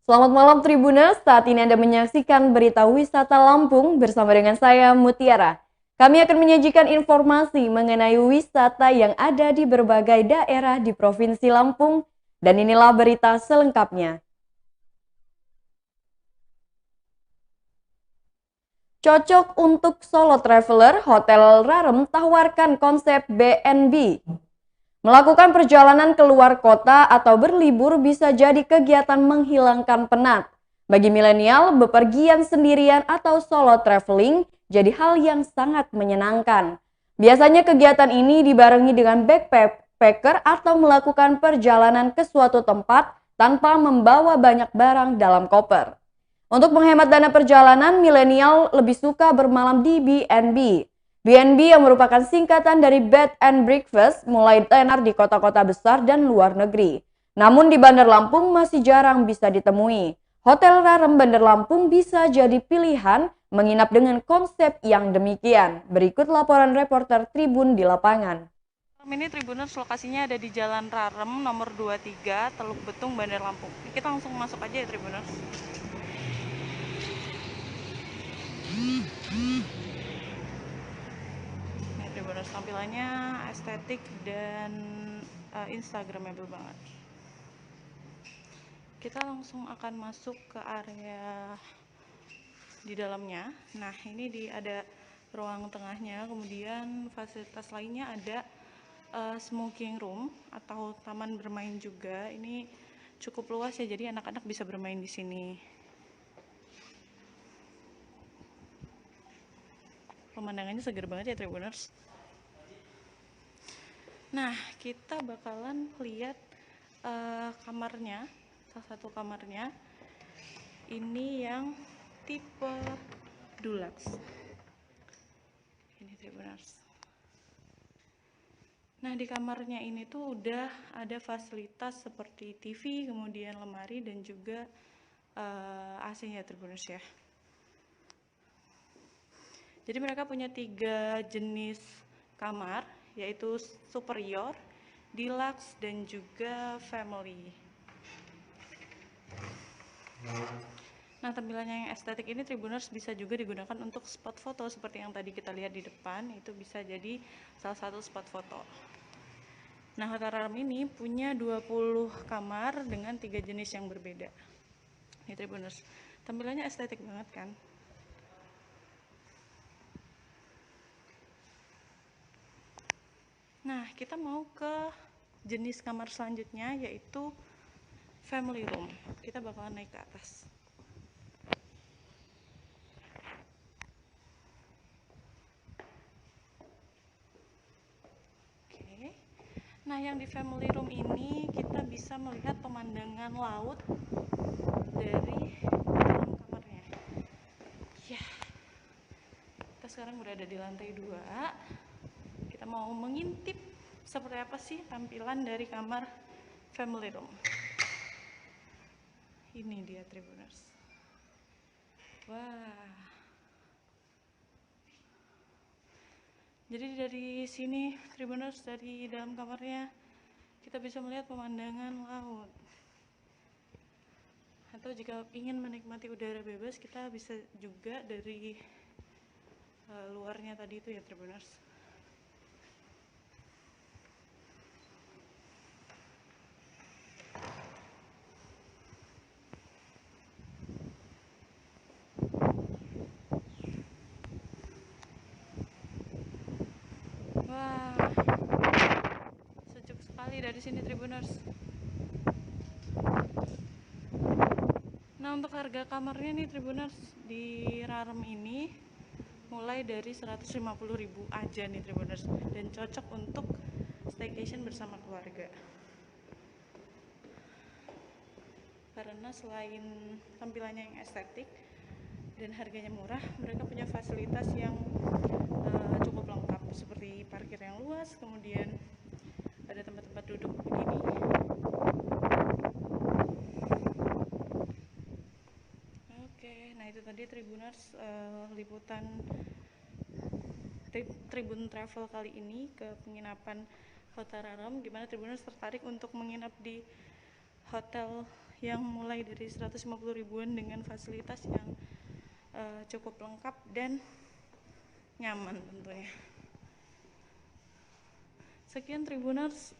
Selamat malam Tribuners, saat ini Anda menyaksikan berita wisata Lampung bersama dengan saya Mutiara. Kami akan menyajikan informasi mengenai wisata yang ada di berbagai daerah di Provinsi Lampung dan inilah berita selengkapnya. Cocok untuk solo traveler, Hotel Rarem tawarkan konsep BNB. Melakukan perjalanan keluar kota atau berlibur bisa jadi kegiatan menghilangkan penat. Bagi milenial, bepergian sendirian atau solo traveling jadi hal yang sangat menyenangkan. Biasanya kegiatan ini dibarengi dengan backpacker atau melakukan perjalanan ke suatu tempat tanpa membawa banyak barang dalam koper. Untuk menghemat dana perjalanan, milenial lebih suka bermalam di B&B. BNB yang merupakan singkatan dari Bed and Breakfast mulai tenar di kota-kota besar dan luar negeri. Namun di Bandar Lampung masih jarang bisa ditemui. Hotel Rarem Bandar Lampung bisa jadi pilihan menginap dengan konsep yang demikian. Berikut laporan reporter Tribun di lapangan. Ini Tribuners lokasinya ada di Jalan Rarem nomor 23 Teluk Betung Bandar Lampung. Kita langsung masuk aja ya Tribuners. Ini Tribuners tampilannya estetik dan instagramable banget. Kita langsung akan masuk ke area di dalamnya. Nah, ini ada ruang tengahnya, kemudian fasilitas lainnya ada smoking room atau taman bermain juga. Ini cukup luas ya, jadi anak-anak bisa bermain di sini. Pemandangannya seger banget ya Tribuners. Nah, kita bakalan lihat kamarnya, salah satu kamarnya. Ini yang tipe deluxe. Ini Tribuners. Nah, di kamarnya ini tuh udah ada fasilitas seperti TV, kemudian lemari dan juga AC-nya Tribuners ya. Jadi mereka punya 3 jenis kamar, yaitu superior, deluxe, dan juga family. Nah, tampilannya yang estetik ini Tribuners bisa juga digunakan untuk spot foto seperti yang tadi kita lihat di depan, itu bisa jadi salah satu spot foto. Nah, Hotel Rarem ini punya 20 kamar dengan 3 jenis yang berbeda. Ini Tribuners, tampilannya estetik banget kan? Nah, kita mau ke jenis kamar selanjutnya yaitu family room. Kita bakalan naik ke atas. Oke. Nah, yang di family room ini kita bisa melihat pemandangan laut dari dalam kamarnya. Ya. Kita sekarang berada di lantai 2. Kita mau mengintip seperti apa sih tampilan dari kamar family room. Ini dia Tribuners. Wah. Jadi dari sini Tribuners, dari dalam kamarnya kita bisa melihat pemandangan laut. Atau jika ingin menikmati udara bebas, kita bisa juga dari luarnya tadi itu ya Tribuners. Wah, sejuk sekali dari sini Tribuners. Nah, untuk harga kamarnya nih Tribuners, di Rarem ini mulai dari 150.000 aja nih Tribuners, dan cocok untuk staycation bersama keluarga. Karena selain tampilannya yang estetik dan harganya murah, mereka punya fasilitas yang cukup lengkap seperti parkir yang luas, kemudian ada tempat-tempat duduk begini. Oke, nah itu tadi Tribuners liputan Tribun Travel kali ini ke penginapan Hotel Rarem. Gimana Tribuners tertarik untuk menginap di hotel yang mulai dari 150 ribuan dengan fasilitas yang cukup lengkap dan nyaman tentunya. Sekian Tribuners,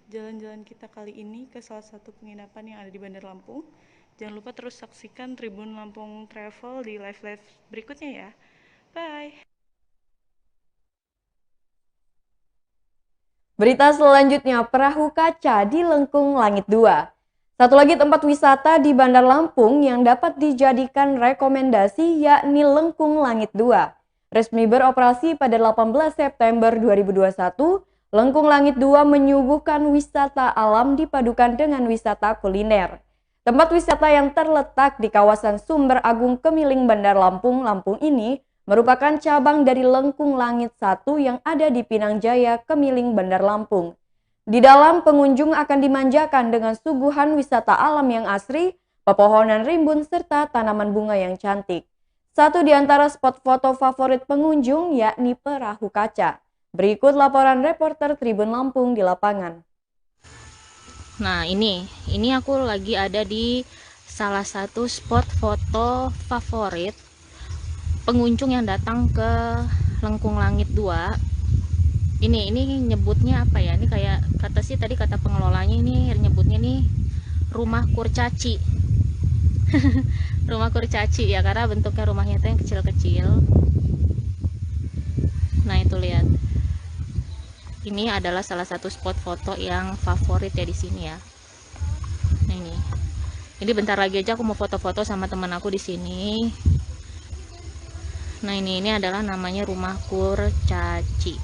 jalan-jalan kita kali ini ke salah satu penginapan yang ada di Bandar Lampung. Jangan lupa terus saksikan Tribun Lampung Travel di live-live berikutnya ya. Bye! Berita selanjutnya, perahu kaca di Lengkung Langit 2. Satu lagi tempat wisata di Bandar Lampung yang dapat dijadikan rekomendasi yakni Lengkung Langit 2. Resmi beroperasi pada 18 September 2021, Lengkung Langit 2 menyuguhkan wisata alam dipadukan dengan wisata kuliner. Tempat wisata yang terletak di kawasan Sumber Agung Kemiling Bandar Lampung, Lampung ini merupakan cabang dari Lengkung Langit 1 yang ada di Pinang Jaya, Kemiling Bandar Lampung. Di dalam pengunjung akan dimanjakan dengan suguhan wisata alam yang asri, pepohonan rimbun serta tanaman bunga yang cantik. Satu di antara spot foto favorit pengunjung yakni perahu kaca. Berikut laporan reporter Tribun Lampung di lapangan. Nah ini aku lagi ada di salah satu spot foto favorit pengunjung yang datang ke Lengkung Langit 2. Ini nyebutnya apa ya? Ini kayak kata pengelolanya ini nyebutnya nih rumah kurcaci. Rumah kurcaci ya, karena bentuknya rumahnya itu yang kecil-kecil. Nah itu lihat. Ini adalah salah satu spot foto yang favorit ya di sini ya. Nah, ini bentar lagi aja aku mau foto-foto sama teman aku di sini. Nah ini adalah namanya rumah kurcaci.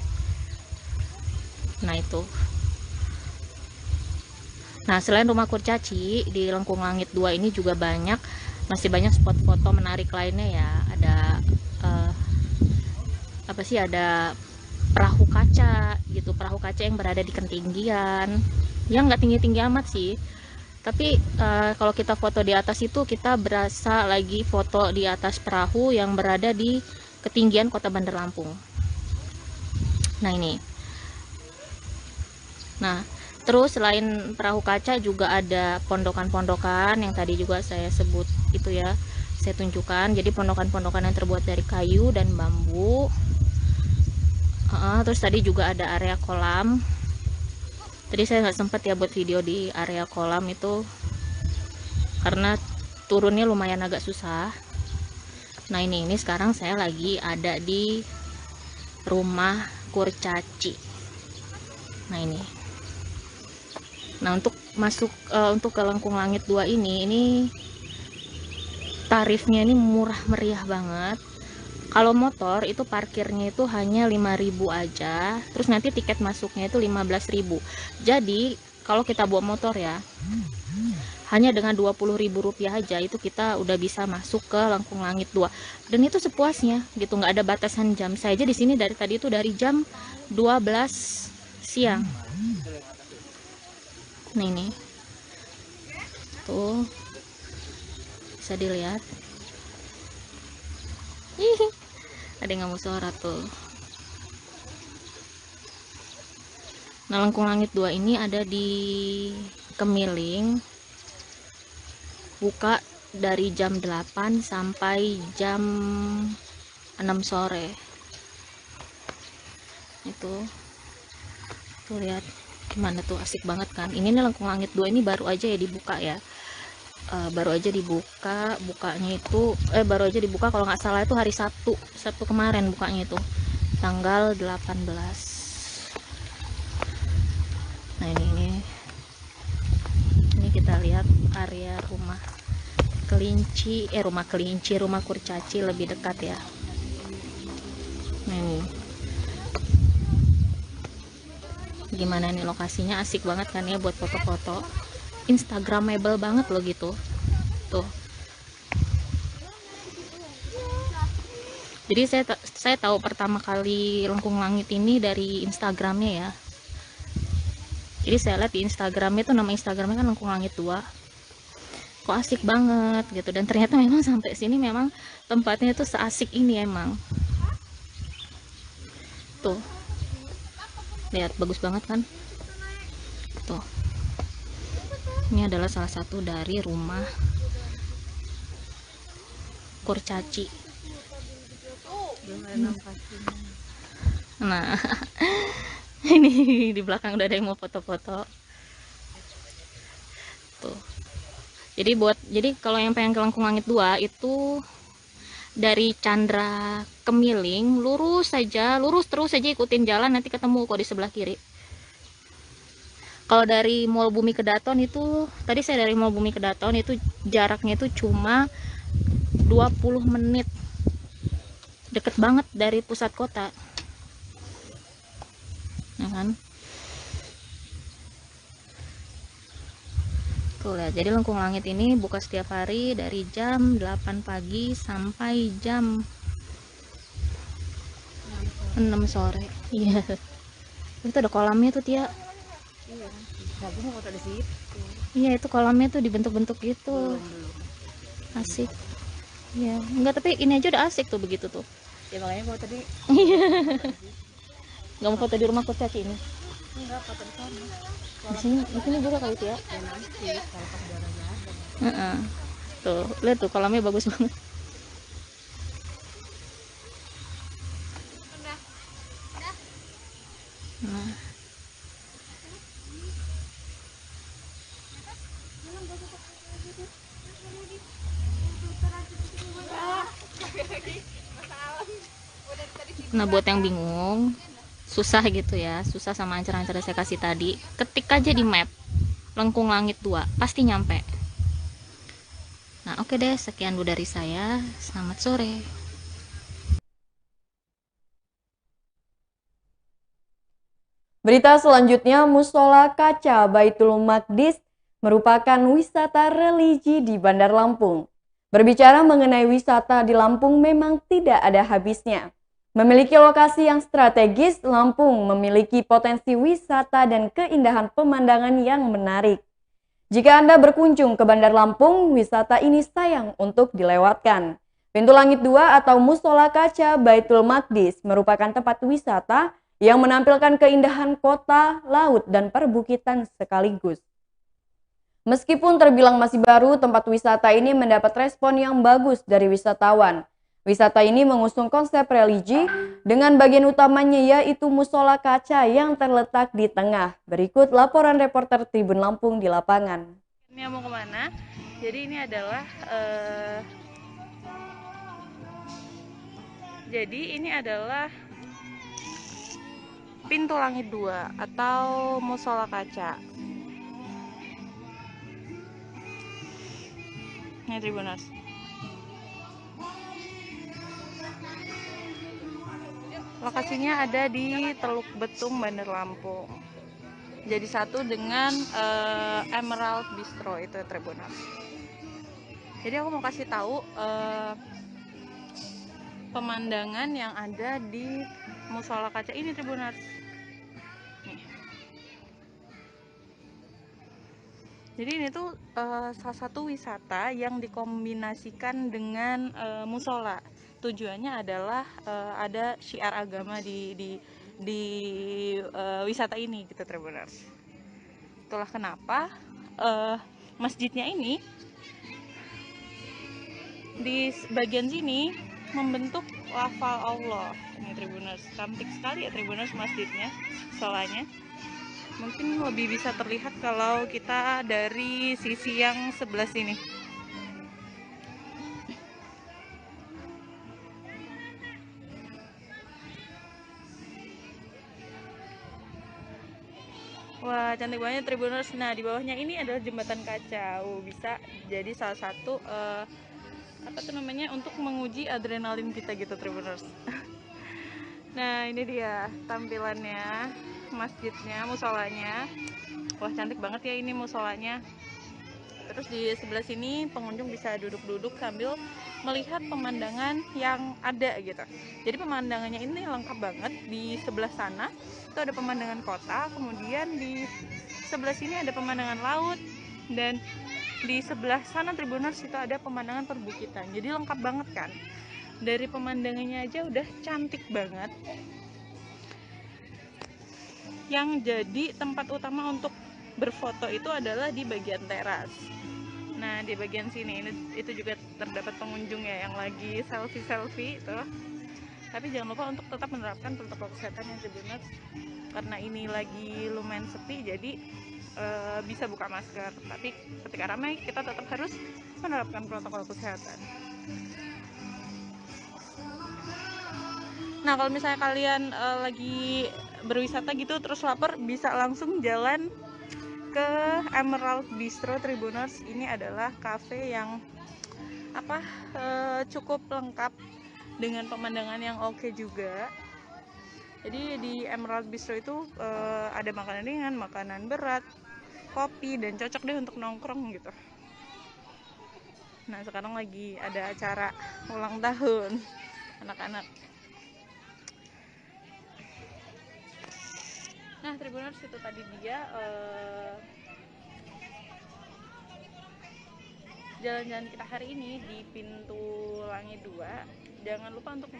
Nah itu. Nah selain rumah kurcaci di Lengkung Langit 2 ini juga masih banyak spot foto menarik lainnya ya. Ada ada perahu kaca gitu, perahu kaca yang berada di ketinggian yang nggak tinggi-tinggi amat sih, tapi kalau kita foto di atas itu kita berasa lagi foto di atas perahu yang berada di ketinggian kota Bandar Lampung. Nah ini, terus selain perahu kaca juga ada pondokan-pondokan yang tadi juga saya sebut itu ya, saya tunjukkan. Jadi pondokan-pondokan yang terbuat dari kayu dan bambu. Terus tadi juga ada area kolam. Tadi saya nggak sempat ya buat video di area kolam itu karena turunnya lumayan agak susah. Nah ini sekarang saya lagi ada di rumah kurcaci. Nah ini. Nah untuk masuk untuk ke Lengkung Langit 2 ini tarifnya ini murah meriah banget. Kalau motor itu parkirnya itu hanya 5.000 aja, terus nanti tiket masuknya itu 15.000. Jadi kalau kita bawa motor ya, hanya dengan 20.000 rupiah aja itu kita udah bisa masuk ke Lengkung Langit 2. Dan itu sepuasnya gitu, nggak ada batasan jam. Saya aja di sini dari tadi itu dari jam 12 siang. Nah ini tuh bisa dilihat. Ada yang nggak mau suara tuh. Nah Lengkung Langit 2 ini ada di Kemiling, buka dari jam 8 sampai jam 6 sore. Itu tuh lihat gimana tuh, asik banget kan. Ini nih Lengkung Langit 2 ini baru aja ya dibuka ya. Baru aja dibuka, bukanya itu baru aja dibuka kalau nggak salah itu hari Sabtu kemarin bukanya itu tanggal 18. Nah ini kita lihat area rumah kurcaci lebih dekat ya. Nah ini gimana nih lokasinya, asik banget kan ya buat foto-foto, instagramable banget loh gitu tuh. Jadi saya tahu pertama kali Lengkung Langit ini dari Instagramnya ya. Jadi saya lihat di Instagramnya tuh, nama Instagramnya kan Lengkung Langit 2. Kok asik banget gitu, dan ternyata memang sampai sini memang tempatnya tuh seasik ini emang. Tuh lihat, bagus banget kan tuh. Ini adalah salah satu dari rumah kurcaci. Nah, ini di belakang udah ada yang mau foto-foto. Tuh. Jadi kalau yang pengen ke Lengkung Langit 2 itu dari Chandra Kemiling lurus terus saja ikutin jalan, nanti ketemu kok di sebelah kiri. Kalau dari Mall Bumi Kedaton itu, tadi saya dari Mall Bumi Kedaton itu jaraknya itu cuma 20 menit. Deket banget dari pusat kota. Ya kan? Tuh lihat, jadi Lengkung Langit ini buka setiap hari dari jam 8 pagi sampai jam 6 sore. Iya. Itu ada kolamnya tuh, Tia. Iya, itu kolamnya tuh dibentuk-bentuk gitu. Asik. Iya, enggak, tapi ini aja udah asik tuh begitu tuh. Ya makanya kalau tadi Nggak mau foto di rumah kurcaci ini. enggak foto di sana. Di sini juga kali Tia. Ya nanti kalau pas darahnya ada. Heeh. Tuh, lihat tuh kolamnya bagus banget. Nah. Nah, buat yang bingung, susah gitu ya, susah sama ancer-ancer saya kasih tadi, ketik aja di map Lengkung Langit 2, pasti nyampe. Nah, oke deh, sekian dulu dari saya. Selamat sore. Berita selanjutnya, Musola Kaca Baitul Maqdis merupakan wisata religi di Bandar Lampung. Berbicara mengenai wisata di Lampung memang tidak ada habisnya. Memiliki lokasi yang strategis, Lampung memiliki potensi wisata dan keindahan pemandangan yang menarik. Jika Anda berkunjung ke Bandar Lampung, wisata ini sayang untuk dilewatkan. Pintu Langit 2 atau Musola Kaca Baitul Maqdis merupakan tempat wisata yang menampilkan keindahan kota, laut, dan perbukitan sekaligus. Meskipun terbilang masih baru, tempat wisata ini mendapat respon yang bagus dari wisatawan. Wisata ini mengusung konsep religi dengan bagian utamanya yaitu musola kaca yang terletak di tengah. Berikut laporan reporter Tribun Lampung di lapangan. Ini mau kemana? Jadi ini adalah Pintu Langit 2 atau Musola Kaca. Ini Tribuners. Lokasinya ada di Teluk Betung, Bandar Lampung. Jadi satu dengan Emerald Bistro itu Tribuners. Jadi aku mau kasih tahu pemandangan yang ada di Musola Kaca ini Tribuners. Nih. Jadi ini tuh salah satu wisata yang dikombinasikan dengan musola. Tujuannya adalah ada syiar agama di wisata ini gitu Tribuners. Itulah kenapa masjidnya ini di bagian sini membentuk lafal Allah. Ini Tribuners, cantik sekali ya Tribuners masjidnya, solanya. Mungkin lebih bisa terlihat kalau kita dari sisi yang sebelah sini. Wah, cantik banget Tribuners. Nah, di bawahnya ini adalah jembatan kaca. Bisa jadi salah satu untuk menguji adrenalin kita gitu Tribuners. Nah, ini dia tampilannya, masjidnya, musolanya. Wah, cantik banget ya ini musolanya. Terus di sebelah sini pengunjung bisa duduk-duduk sambil melihat pemandangan yang ada gitu. Jadi pemandangannya ini lengkap banget. Di sebelah sana itu ada pemandangan kota, kemudian di sebelah sini ada pemandangan laut, dan di sebelah sana Tribuners itu ada pemandangan perbukitan. Jadi lengkap banget kan. Dari pemandangannya aja udah cantik banget. Yang jadi tempat utama untuk berfoto itu adalah di bagian teras. Nah, di bagian sini itu juga terdapat pengunjung ya yang lagi selfie itu. Tapi jangan lupa untuk tetap menerapkan protokol kesehatan yang Tribuners, karena ini lagi lumayan sepi, jadi bisa buka masker. Tapi ketika ramai kita tetap harus menerapkan protokol kesehatan. Nah, kalau misalnya kalian lagi berwisata gitu terus lapar, bisa langsung jalan ke Emerald Bistro Tribuners. Ini adalah cafe yang cukup lengkap dengan pemandangan yang oke juga. Jadi di Emerald Bistro itu ada makanan ringan, makanan berat, kopi, dan cocok deh untuk nongkrong gitu. Nah, sekarang lagi ada acara ulang tahun anak-anak. Nah, Tribuners, itu tadi dia jalan-jalan kita hari ini di Pintu Langit 2. Jangan lupa untuk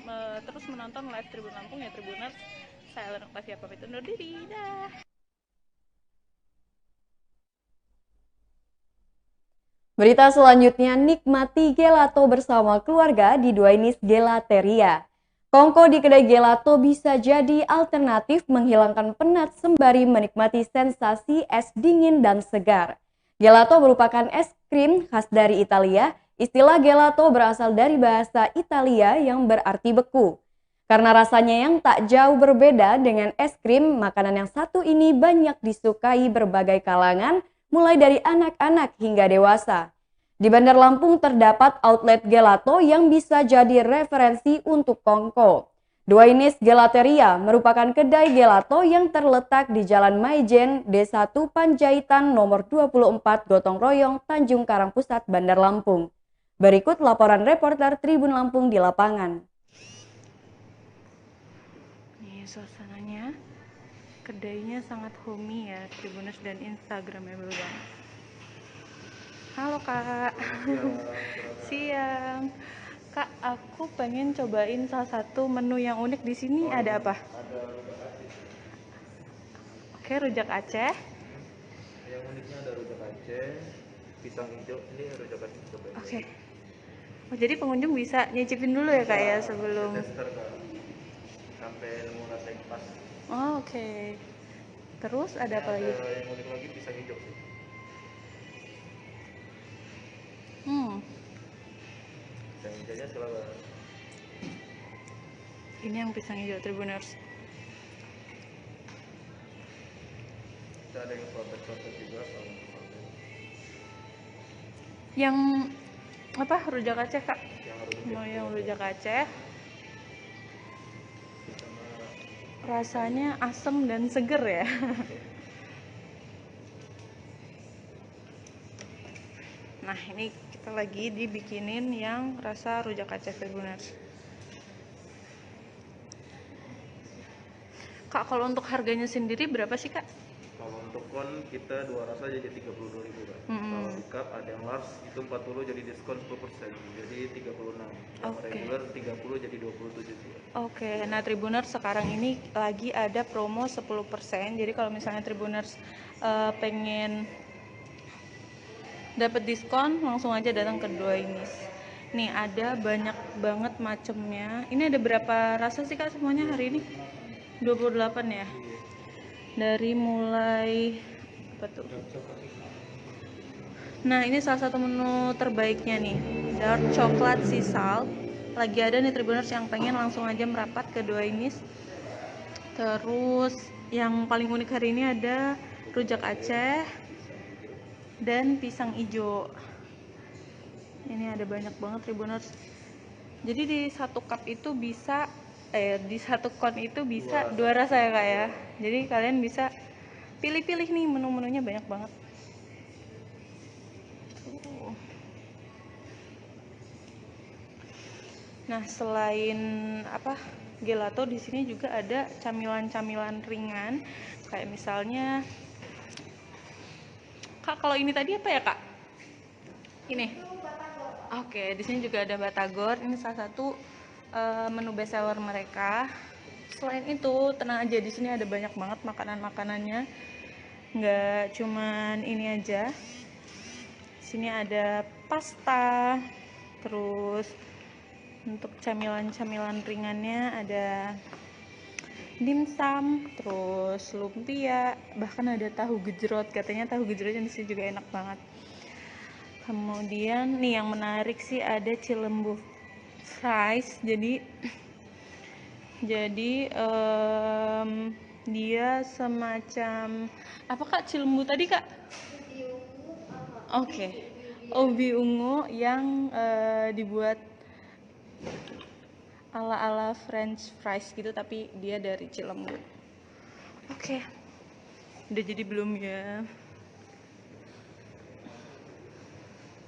terus menonton live Tribun Lampung ya Tribuners. Saya Lena Octavia pamit undur diri. Dah. Berita selanjutnya, nikmati gelato bersama keluarga di Duainis Gelateria. Kongko di kedai gelato bisa jadi alternatif menghilangkan penat sembari menikmati sensasi es dingin dan segar. Gelato merupakan es krim khas dari Italia. Istilah gelato berasal dari bahasa Italia yang berarti beku. Karena rasanya yang tak jauh berbeda dengan es krim, makanan yang satu ini banyak disukai berbagai kalangan, mulai dari anak-anak hingga dewasa. Di Bandar Lampung terdapat outlet gelato yang bisa jadi referensi untuk kongko. Duainis Gelateria merupakan kedai gelato yang terletak di Jalan Maijen, D1 Panjaitan nomor 24 Gotong Royong, Tanjung Karang Pusat, Bandar Lampung. Berikut laporan reporter Tribun Lampung di lapangan. Nih suasananya, kedainya sangat homey ya Tribuners, dan Instagramable banget. Halo Kak. Siang. Kak, aku pengen cobain salah satu menu yang unik di sini. Ada apa? Oke, rujak Aceh. Yang uniknya ada rujak Aceh, pisang hijau. Ini rujak Aceh cobain. Oke. Oh, jadi pengunjung bisa nyicipin dulu ya Kak ya sebelum. Tester Kak. Sampai nemu rasa yang pas. Oh, oke. Terus ada apa lagi? Ada yang unik lagi, pisang hijau sih. Pisang hijaunya silakan. Ini yang pisang hijau Tribuners. Kita ada yang sorbet juga kalau Yang apa? Rujak Aceh Kak? yang harus Mau yang rujak Aceh. sama Rasanya asem dan seger ya. Nah, ini kita lagi dibikinin yang rasa rujak Aceh Tribuners. Kak, kalau untuk harganya sendiri berapa sih Kak? kalau untuk kon kita dua rasa jadi 32.000 Kak. Kalau di cup ada yang large itu 40 jadi diskon 10%. Jadi 36. Yang Oke. regular 30 jadi 27 juga. Oke, nah Tribuners sekarang ini lagi ada promo 10%. Jadi kalau misalnya Tribuners pengen dapat diskon, langsung aja datang ke Duainis. Nih ada banyak banget macemnya. Ini ada berapa rasa sih Kak semuanya hari ini? 28 ya. Dari mulai apa tuh? Nah, ini salah satu menu terbaiknya nih, dark chocolate sea salt. Lagi ada nih Tribuners yang pengen langsung aja merapat ke Duainis. Terus yang paling unik hari ini ada rujak Aceh dan pisang hijau. Ini ada banyak banget Tribuners. Jadi di satu cup itu bisa di satu kon itu bisa dua rasa ya Kak ya. Jadi kalian bisa pilih-pilih nih, menu-menunya banyak banget. Nah, selain gelato, di sini juga ada camilan-camilan ringan kayak misalnya Kak, kalau ini tadi apa ya Kak? Ini. Oke, di sini juga ada batagor. Ini salah satu menu best seller mereka. Selain itu, tenang aja, di sini ada banyak banget makanan-makanannya nggak cuman ini aja. Sini ada pasta, terus untuk camilan-camilan ringannya ada dimsum, terus lumpia, bahkan ada tahu gejrot. Katanya tahu gejrotnya di sini juga enak banget. Kemudian nih yang menarik sih ada cilembu fries. Jadi dia semacam apa Kak cilembu tadi Kak? Oke, ubi ungu yang dibuat ala-ala French fries gitu, tapi dia dari cilembu. Oke, udah jadi belum ya?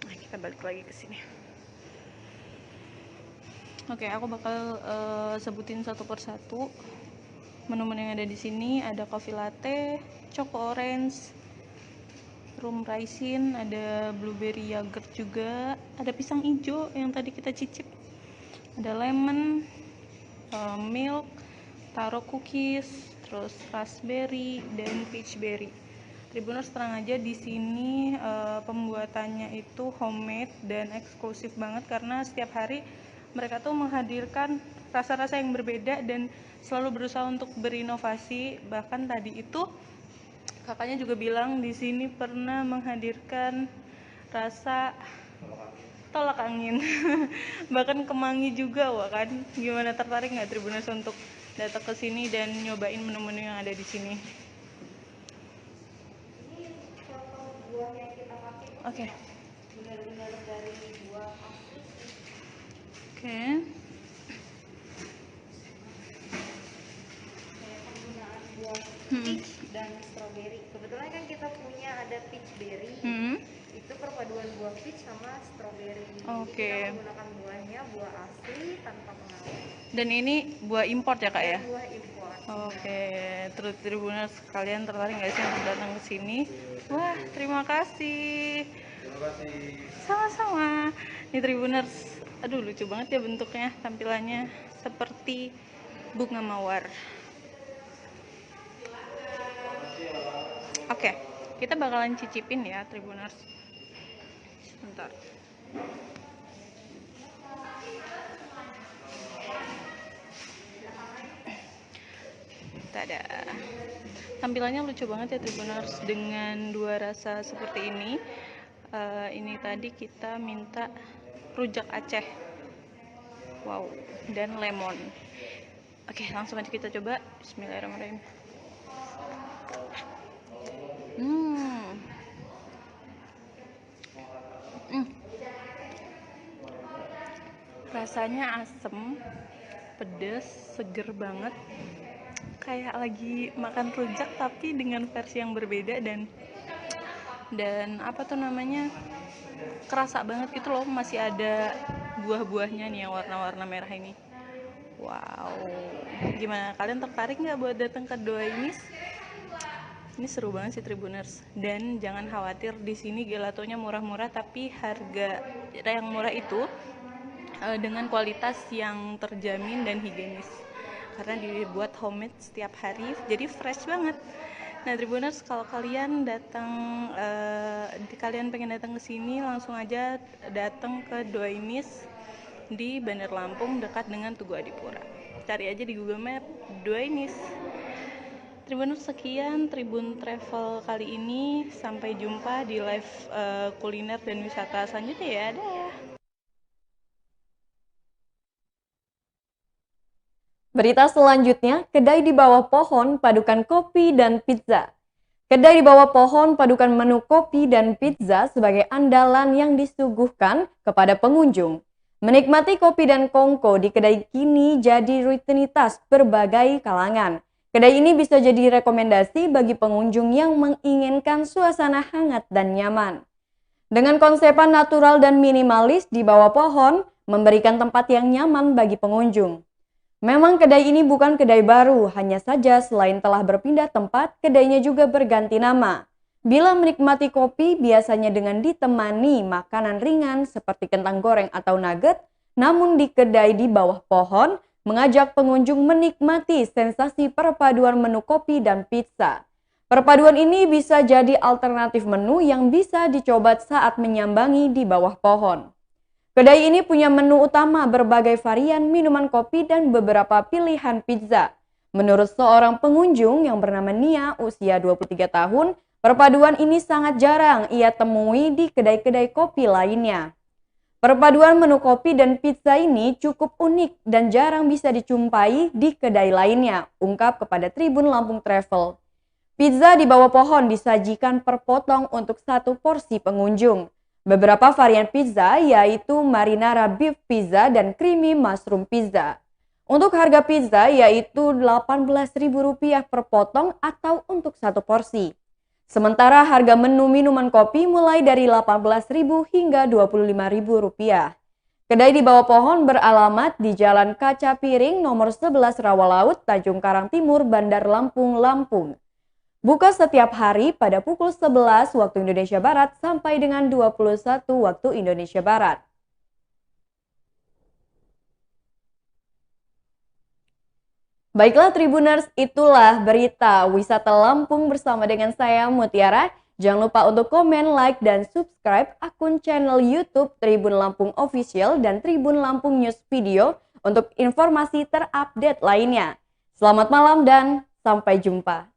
Nah, kita balik lagi ke sini. Oke, aku bakal sebutin satu persatu menu-menu yang ada di sini. Ada coffee latte, choco orange, rum raisin, ada blueberry yogurt juga, ada pisang hijau yang tadi kita cicip, ada lemon, milk, taro cookies, terus raspberry dan peach berry. Tribuners tenang aja, di sini pembuatannya itu homemade dan eksklusif banget karena setiap hari mereka tuh menghadirkan rasa-rasa yang berbeda dan selalu berusaha untuk berinovasi. Bahkan tadi itu kakaknya juga bilang di sini pernah menghadirkan rasa tolak angin bahkan kemangi juga. Wah kan, gimana, tertarik nggak Tribuners untuk datang ke sini dan nyobain menu-menu yang ada di sini? Oke. Benar-benar dari buah Oke. Penggunaan buah peach dan strawberry. Kebetulan kan kita punya ada peach berry. Itu perpaduan buah peach sama strawberry. Oke. Kita menggunakan buahnya buah asli tanpa pengawet. Dan ini buah import ya Kak ya? Buah import. Oke, terus Tribuners kalian tertarik nggak sih untuk datang ke sini? Wah, terima kasih. Terima kasih. Sama-sama. Ini Tribuners, aduh lucu banget ya bentuknya, tampilannya seperti bunga mawar. Oke, kita bakalan cicipin ya Tribuners. Sebentar. Tada. Tampilannya lucu banget ya Tribuners, dengan dua rasa seperti ini. Ini tadi kita minta rujak Aceh, wow, dan lemon. Oke, langsung aja kita coba. Bismillahirrahmanirrahim. Rasanya asem, pedas, seger banget, kayak lagi makan rujak tapi dengan versi yang berbeda. Dan apa tuh namanya, kerasa banget gitu loh, masih ada buah-buahnya nih yang warna-warna merah ini. Wow, gimana, kalian tertarik nggak buat datang ke Doainis? Ini seru banget sih Tribuners. Dan jangan khawatir, di sini gelatonya murah-murah, tapi harga yang murah itu dengan kualitas yang terjamin dan higienis karena dibuat homemade setiap hari, jadi fresh banget. Nah Tribuners, kalau kalian pengen datang ke sini, langsung aja datang ke Doainis di Bandar Lampung dekat dengan Tugu Adipura. Cari aja di Google Map Doainis. Tribuners, sekian Tribun Travel kali ini. Sampai jumpa di live kuliner dan wisata selanjutnya ya. Dah. Berita selanjutnya, kedai di bawah pohon padukan kopi dan pizza. Kedai di bawah pohon padukan menu kopi dan pizza sebagai andalan yang disuguhkan kepada pengunjung. Menikmati kopi dan kongko di kedai kini jadi rutinitas berbagai kalangan. Kedai ini bisa jadi rekomendasi bagi pengunjung yang menginginkan suasana hangat dan nyaman. Dengan konsepan natural dan minimalis di bawah pohon, memberikan tempat yang nyaman bagi pengunjung. Memang kedai ini bukan kedai baru, hanya saja selain telah berpindah tempat, kedainya juga berganti nama. Bila menikmati kopi, biasanya dengan ditemani makanan ringan seperti kentang goreng atau nugget, namun di kedai di bawah pohon, mengajak pengunjung menikmati sensasi perpaduan menu kopi dan pizza. Perpaduan ini bisa jadi alternatif menu yang bisa dicoba saat menyambangi di bawah pohon. Kedai ini punya menu utama berbagai varian minuman kopi dan beberapa pilihan pizza. Menurut seorang pengunjung yang bernama Nia, usia 23 tahun, perpaduan ini sangat jarang ia temui di kedai-kedai kopi lainnya. Perpaduan menu kopi dan pizza ini cukup unik dan jarang bisa dijumpai di kedai lainnya, ungkap kepada Tribun Lampung Travel. Pizza di bawah pohon disajikan per potong untuk satu porsi pengunjung. Beberapa varian pizza yaitu marinara beef pizza dan creamy mushroom pizza. Untuk harga pizza yaitu Rp18.000 per potong atau untuk satu porsi. Sementara harga menu minuman kopi mulai dari Rp18.000 hingga Rp25.000. Kedai di bawah pohon beralamat di Jalan Kaca Piring nomor 11 Rawalaut, Tanjung Karang Timur, Bandar Lampung, Lampung. Buka setiap hari pada pukul 11 waktu Indonesia Barat sampai dengan 21 waktu Indonesia Barat. Baiklah Tribuners, itulah berita wisata Lampung bersama dengan saya Mutiara. Jangan lupa untuk komen, like, dan subscribe akun channel YouTube Tribun Lampung Official dan Tribun Lampung News Video untuk informasi terupdate lainnya. Selamat malam dan sampai jumpa.